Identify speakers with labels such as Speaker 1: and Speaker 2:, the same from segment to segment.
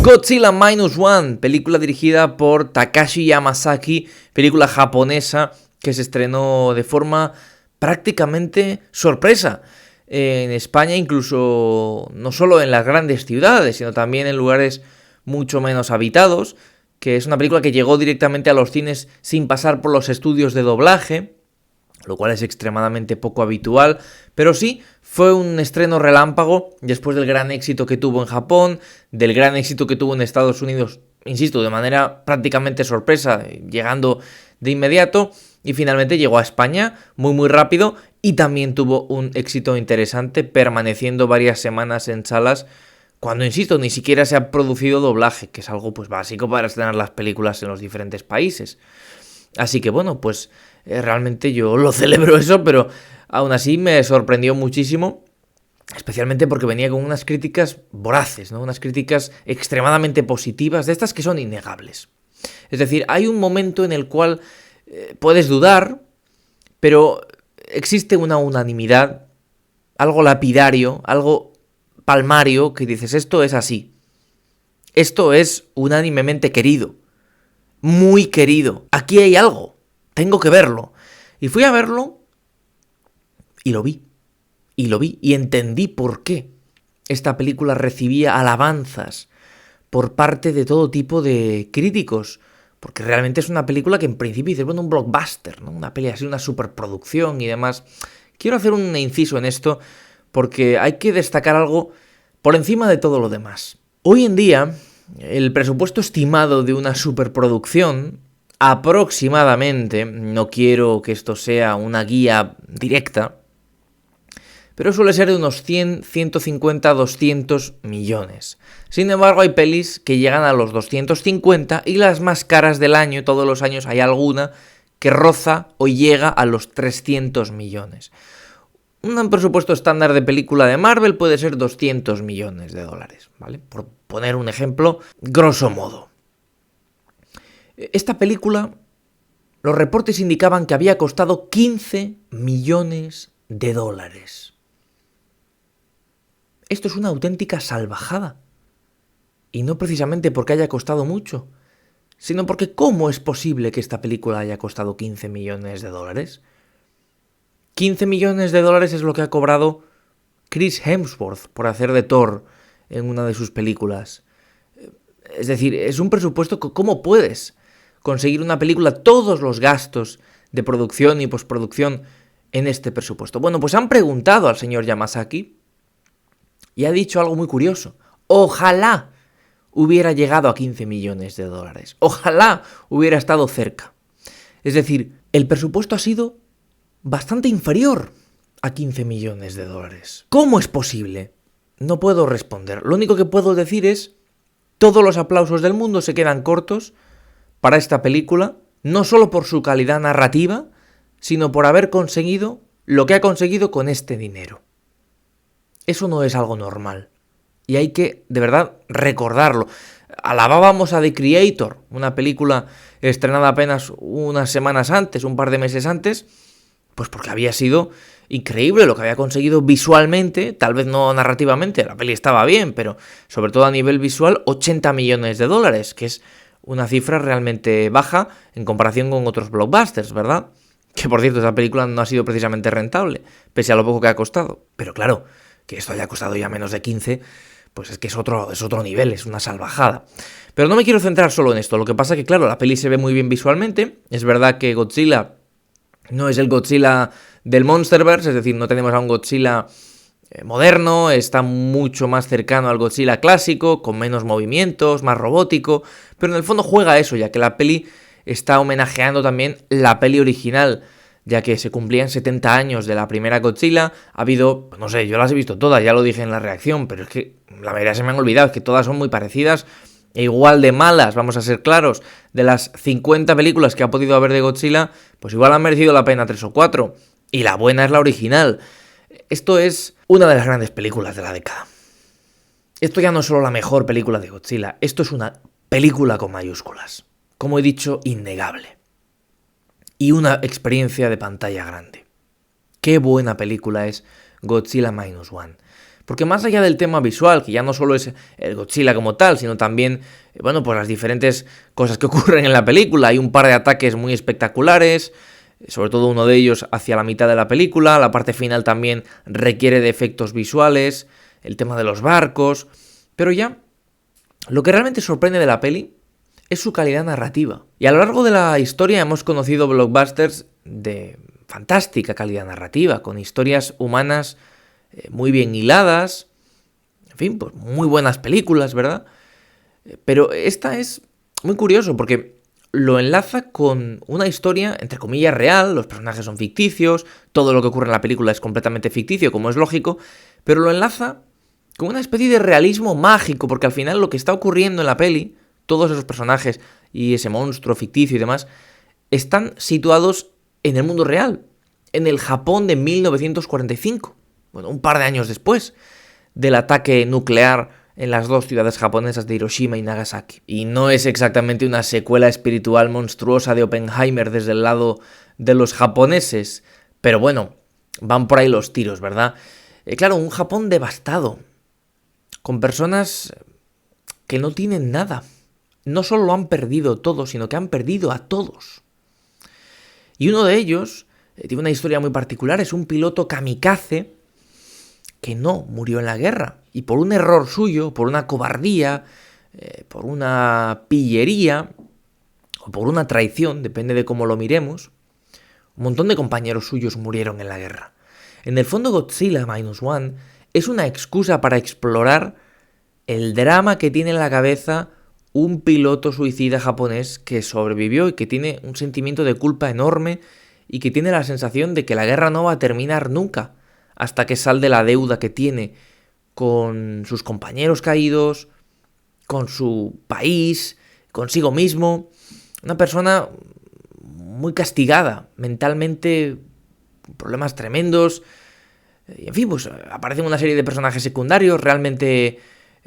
Speaker 1: Godzilla Minus One, película dirigida por Takashi Yamazaki, película japonesa que se estrenó de forma prácticamente sorpresa en España, incluso no solo en las grandes ciudades, sino también en lugares mucho menos habitados, que es una película que llegó directamente a los cines sin pasar por los estudios de doblaje, lo cual es extremadamente poco habitual, pero sí fue un estreno relámpago después del gran éxito que tuvo en Japón, del gran éxito que tuvo en Estados Unidos, insisto, de manera prácticamente sorpresa, llegando de inmediato, y finalmente llegó a España muy rápido y también tuvo un éxito interesante, permaneciendo varias semanas en salas, cuando, insisto, ni siquiera se ha producido doblaje, que es algo pues básico para estrenar las películas en los diferentes países. Así que bueno, pues realmente yo lo celebro eso, pero aún así me sorprendió muchísimo, especialmente porque venía con unas críticas voraces, ¿no? Unas críticas extremadamente positivas, de estas que son innegables. Es decir, hay un momento en el cual puedes dudar, pero existe una unanimidad, algo lapidario, algo palmario, que dices, esto es así. Esto es unánimemente querido. Muy querido. Aquí hay algo. Tengo que verlo. Y fui a verlo y lo vi. Y entendí por qué esta película recibía alabanzas por parte de todo tipo de críticos. Porque realmente es una película que en principio dices, bueno, un blockbuster, ¿no? Una peli así, una superproducción y demás. Quiero hacer un inciso en esto porque hay que destacar algo por encima de todo lo demás. Hoy en día, el presupuesto estimado de una superproducción, aproximadamente, no quiero que esto sea una guía directa, pero suele ser de unos 100, 150, 200 millones. Sin embargo, hay pelis que llegan a los 250 y las más caras del año, todos los años hay alguna que roza o llega a los 300 millones. Un presupuesto estándar de película de Marvel puede ser 200 millones de dólares, ¿vale? Por poner un ejemplo, grosso modo. Esta película, los reportes indicaban que había costado 15 millones de dólares. Esto es una auténtica salvajada. Y no precisamente porque haya costado mucho, sino porque ¿cómo es posible que esta película haya costado 15 millones de dólares? 15 millones de dólares es lo que ha cobrado Chris Hemsworth por hacer de Thor en una de sus películas. Es decir, es un presupuesto que ¿cómo puedes conseguir una película, todos los gastos de producción y postproducción en este presupuesto? Bueno, pues han preguntado al señor Yamazaki y ha dicho algo muy curioso. Ojalá hubiera llegado a 15 millones de dólares. Ojalá hubiera estado cerca. Es decir, el presupuesto ha sido bastante inferior a 15 millones de dólares. ¿Cómo es posible? No puedo responder. Lo único que puedo decir es, todos los aplausos del mundo se quedan cortos para esta película, no solo por su calidad narrativa, sino por haber conseguido lo que ha conseguido con este dinero. Eso no es algo normal. Y hay que, de verdad, recordarlo. Alabábamos a The Creator, una película estrenada apenas unas semanas antes, un par de meses antes, pues porque había sido increíble lo que había conseguido visualmente, tal vez no narrativamente, la peli estaba bien, pero sobre todo a nivel visual, 80 millones de dólares, que es una cifra realmente baja en comparación con otros blockbusters, ¿verdad? Que por cierto, esa película no ha sido precisamente rentable, pese a lo poco que ha costado. Pero claro, que esto haya costado ya menos de 15, pues es que es otro nivel, es una salvajada. Pero no me quiero centrar solo en esto, lo que pasa que claro, la peli se ve muy bien visualmente, es verdad que Godzilla no es el Godzilla del Monsterverse, es decir, no tenemos a un Godzilla moderno, está mucho más cercano al Godzilla clásico, con menos movimientos, más robótico, pero en el fondo juega a eso, ya que la peli está homenajeando también la peli original, ya que se cumplían 70 años de la primera Godzilla. Ha habido, no sé, yo las he visto todas, ya lo dije en la reacción, pero es que la mayoría se me han olvidado, es que todas son muy parecidas e igual de malas, vamos a ser claros. De las 50 películas que ha podido haber de Godzilla, pues igual han merecido la pena 3 o 4, y la buena es la original. Esto es una de las grandes películas de la década. Esto ya no es solo la mejor película de Godzilla, esto es una película con mayúsculas. Como he dicho, innegable. Y una experiencia de pantalla grande. Qué buena película es Godzilla Minus One. Porque más allá del tema visual, que ya no solo es el Godzilla como tal, sino también, bueno, pues las diferentes cosas que ocurren en la película. Hay un par de ataques muy espectaculares, sobre todo uno de ellos hacia la mitad de la película. La parte final también requiere de efectos visuales, el tema de los barcos. Pero ya, lo que realmente sorprende de la peli es su calidad narrativa. Y a lo largo de la historia hemos conocido blockbusters de fantástica calidad narrativa, con historias humanas muy bien hiladas, en fin, pues muy buenas películas, ¿verdad? Pero esta es muy curioso porque lo enlaza con una historia, entre comillas, real, los personajes son ficticios, todo lo que ocurre en la película es completamente ficticio, como es lógico, pero lo enlaza con una especie de realismo mágico, porque al final lo que está ocurriendo en la peli, todos esos personajes y ese monstruo ficticio y demás, están situados en el mundo real, en el Japón de 1945. Bueno, un par de años después del ataque nuclear en las dos ciudades japonesas de Hiroshima y Nagasaki. Y no es exactamente una secuela espiritual monstruosa de Oppenheimer desde el lado de los japoneses, pero bueno, van por ahí los tiros, ¿verdad? Claro, un Japón devastado, con personas que no tienen nada. No solo lo han perdido todo, sino que han perdido a todos. Y uno de ellos tiene una historia muy particular, es un piloto kamikaze que no murió en la guerra. Y por un error suyo, por una cobardía, por una pillería, o por una traición, depende de cómo lo miremos, un montón de compañeros suyos murieron en la guerra. En el fondo, Godzilla Minus One es una excusa para explorar el drama que tiene en la cabeza un piloto suicida japonés que sobrevivió y que tiene un sentimiento de culpa enorme y que tiene la sensación de que la guerra no va a terminar nunca, hasta que salde la deuda que tiene con sus compañeros caídos, con su país, consigo mismo. Una persona muy castigada, mentalmente, problemas tremendos. Y en fin, pues aparecen una serie de personajes secundarios realmente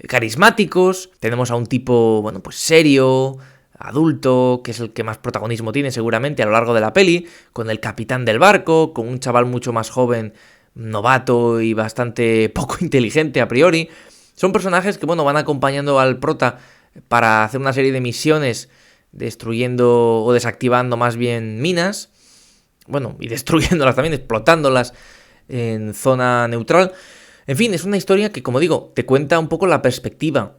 Speaker 1: carismáticos. Tenemos a un tipo, bueno, pues serio, adulto, que es el que más protagonismo tiene seguramente a lo largo de la peli, con el capitán del barco, con un chaval mucho más joven, novato y bastante poco inteligente a priori. Son personajes que, bueno, van acompañando al prota para hacer una serie de misiones destruyendo o desactivando más bien minas, bueno, y destruyéndolas también, explotándolas en zona neutral. En fin, es una historia que, como digo, te cuenta un poco la perspectiva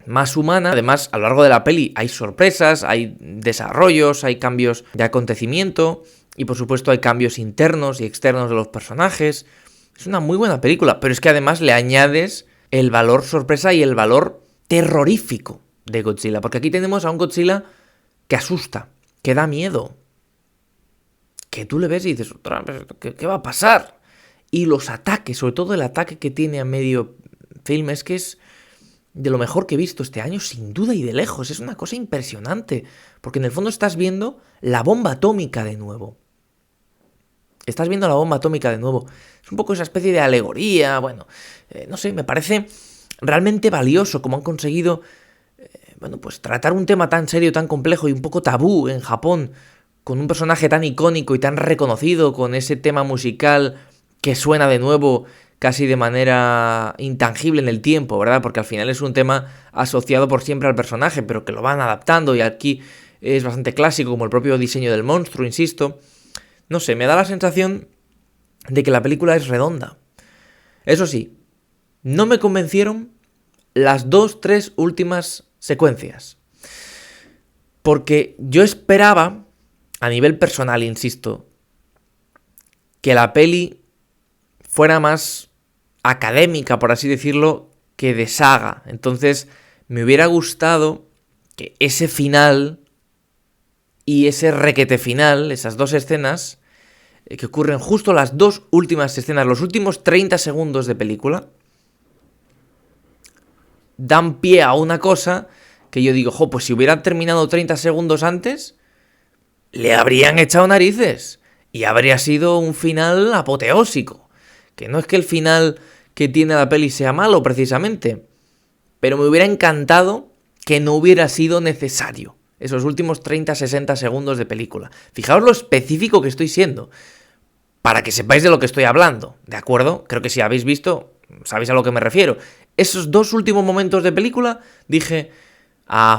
Speaker 1: más humana. Además, a lo largo de la peli hay sorpresas, hay desarrollos, hay cambios de acontecimiento y, por supuesto, hay cambios internos y externos de los personajes. Es una muy buena película, pero es que además le añades el valor sorpresa y el valor terrorífico de Godzilla, porque aquí tenemos a un Godzilla que asusta, que da miedo, que tú le ves y dices, ¿qué va a pasar? Y los ataques, sobre todo el ataque que tiene a medio film, es que es de lo mejor que he visto este año, sin duda y de lejos. Es una cosa impresionante, porque en el fondo estás viendo la bomba atómica de nuevo. Estás viendo la bomba atómica de nuevo. Es un poco esa especie de alegoría, bueno, no sé, me parece realmente valioso como han conseguido, bueno, pues tratar un tema tan serio, tan complejo y un poco tabú en Japón, con un personaje tan icónico y tan reconocido, con ese tema musical que suena de nuevo casi de manera intangible en el tiempo, ¿verdad? Porque al final es un tema asociado por siempre al personaje, pero que lo van adaptando y aquí es bastante clásico, como el propio diseño del monstruo, insisto. No sé, me da la sensación de que la película es redonda. Eso sí, no me convencieron las 2-3 últimas secuencias. Porque yo esperaba, a nivel personal, insisto, que la peli fuera más académica, por así decirlo, que de saga. Entonces, me hubiera gustado que ese final y ese requete final, esas dos escenas, que ocurren justo las dos últimas escenas, los últimos 30 segundos de película, dan pie a una cosa que yo digo, pues si hubieran terminado 30 segundos antes, le habrían echado narices y habría sido un final apoteósico. Que no es que el final que tiene la peli sea malo precisamente, pero me hubiera encantado que no hubiera sido necesario esos últimos 30-60 segundos de película. Fijaos lo específico que estoy siendo, para que sepáis de lo que estoy hablando, ¿de acuerdo? Creo que si habéis visto, ¿sabéis a lo que me refiero? Esos 2 últimos momentos de película dije,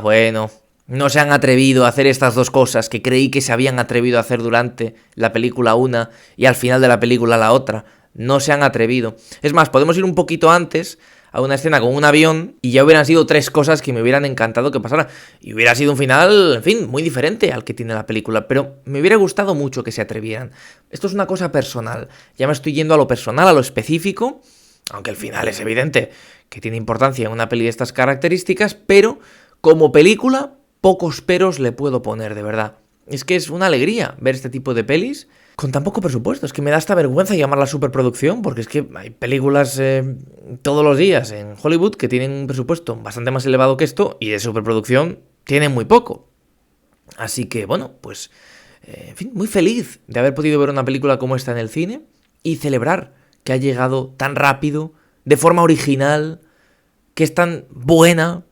Speaker 1: bueno, no se han atrevido a hacer estas 2 cosas que creí que se habían atrevido a hacer durante la película una y al final de la película la otra. No se han atrevido. Es más, podemos ir un poquito antes a una escena con un avión y ya hubieran sido 3 cosas que me hubieran encantado que pasara. Y hubiera sido un final, en fin, muy diferente al que tiene la película. Pero me hubiera gustado mucho que se atrevieran. Esto es una cosa personal. Ya me estoy yendo a lo personal, a lo específico. Aunque el final es evidente que tiene importancia en una peli de estas características. Pero como película, pocos peros le puedo poner, de verdad. Es que es una alegría ver este tipo de pelis con tan poco presupuesto. Es que me da hasta vergüenza llamarla superproducción, porque es que hay películas todos los días en Hollywood que tienen un presupuesto bastante más elevado que esto y de superproducción tienen muy poco. Así que, bueno, pues, en fin, muy feliz de haber podido ver una película como esta en el cine y celebrar que ha llegado tan rápido, de forma original, que es tan buena.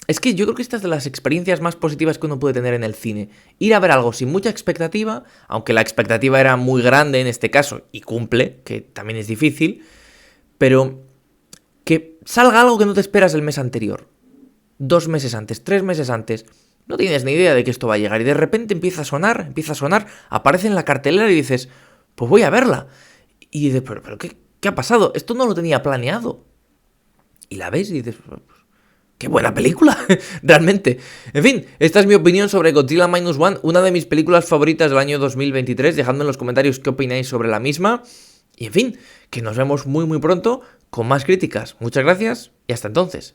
Speaker 1: Es que yo creo que esta es de las experiencias más positivas que uno puede tener en el cine. Ir a ver algo sin mucha expectativa, aunque la expectativa era muy grande en este caso, y cumple, que también es difícil, pero que salga algo que no te esperas el mes anterior. 2 meses antes, 3 meses antes, no tienes ni idea de que esto va a llegar, y de repente empieza a sonar, aparece en la cartelera y dices, pues voy a verla. Y dices, pero ¿qué ha pasado? Esto no lo tenía planeado. Y la ves y dices, ¡qué buena película! Realmente. En fin, esta es mi opinión sobre Godzilla Minus One, una de mis películas favoritas del año 2023. Dejadme en los comentarios qué opináis sobre la misma. Y en fin, que nos vemos muy muy pronto con más críticas. Muchas gracias y hasta entonces.